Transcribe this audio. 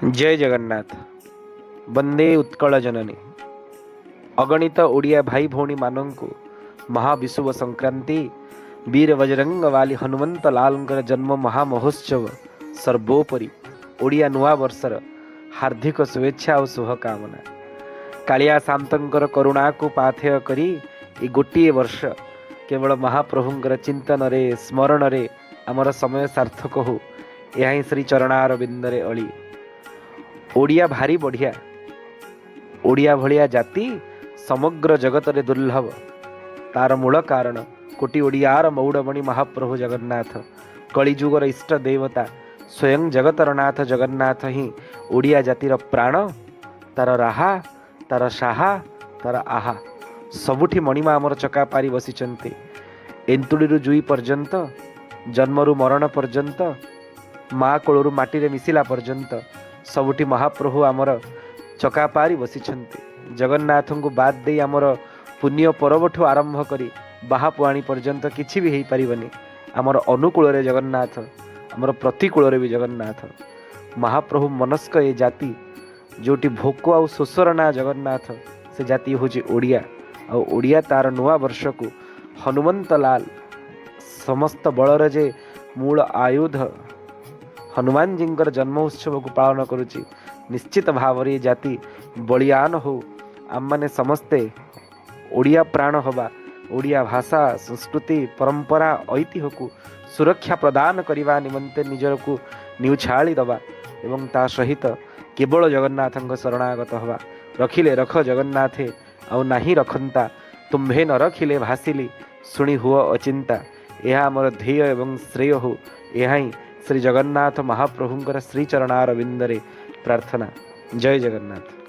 जय जगन्नाथ। वंदे उत्कल जननी। अगणित ओडिया भाई भौणी मानंकु महाविशुव संक्रांति वीर बजरंग वाली हनुमंत लालंकर जन्म महामहोत्सव सर्वोपरि ओडिया नुआ वर्षर हार्दिक शुभेच्छा और शुभकामना। कालिया शांतंकर करुणा को पाथेय करी ए गोटे वर्ष केवल महाप्रभुंकर चिंतन रे स्मरण रे आमर समय सार्थक हो। यह श्री चरणार बिंदरे अली ओडिया भारी बढ़िया। ओडिया भलिया जाति समग्र जगत रे दुर्लभ। तार मूल कारण कोटि ओडियार मौड़मणि महाप्रभु जगन्नाथ कलिजुगर इष्ट देवता स्वयं जगतर नाथ जगन्नाथ ही ओडिया जातिर प्राण। तार राहा तार साहा तार आहा सबुठी मणिमा आमर चका पारी बसिचंती। एंतुड़ीरु जुई पर्यंत जन्मरु मरण पर्यंत माँ कोलरु माटी रे मिसिला पर्यंत सबुठी महाप्रभु आमर चका पारी बसिछंती। जगन्नाथ को बाद दे आमर पुण्य पर्वठु आरंभ करी बाहापुआणी पर्यंत किछि भी हेई परिबनी। आमर अनुकूल रे जगन्नाथ आमर प्रतिकूल रे भी जगन्नाथ। महाप्रभु मनस्क ए जाति जोटी भोक आ शोषर ना जगन्नाथ से जाति होची ओडिया। आ ओडिया तार नुआ वर्ष को हनुमंत लाल समस्त बलर जे मूल आयुध हनुमान जींकर जन्म उत्सव को पालन करुची। निश्चित भाव रे जाति बलियान हो। आम माने समस्ते ओडिया प्राण हवा। ओडिया भाषा संस्कृति परंपरा ऐतिह्य को सुरक्षा प्रदान करने निमंते निजर को न्यूछाड़ी दबा एवं ता सहित केवल जगन्नाथ शरणागत हवा। रखिले रख जगन्नाथे आउ नाही रखंता तुम्भे न रखिले भासिली शुणी हुआ अचिंता। यह आमर ध्येय एवं श्रेय हो। यह श्री जगन्नाथ महाप्रभुंकर श्री चरणार बिंदरे प्रार्थना। जय जगन्नाथ।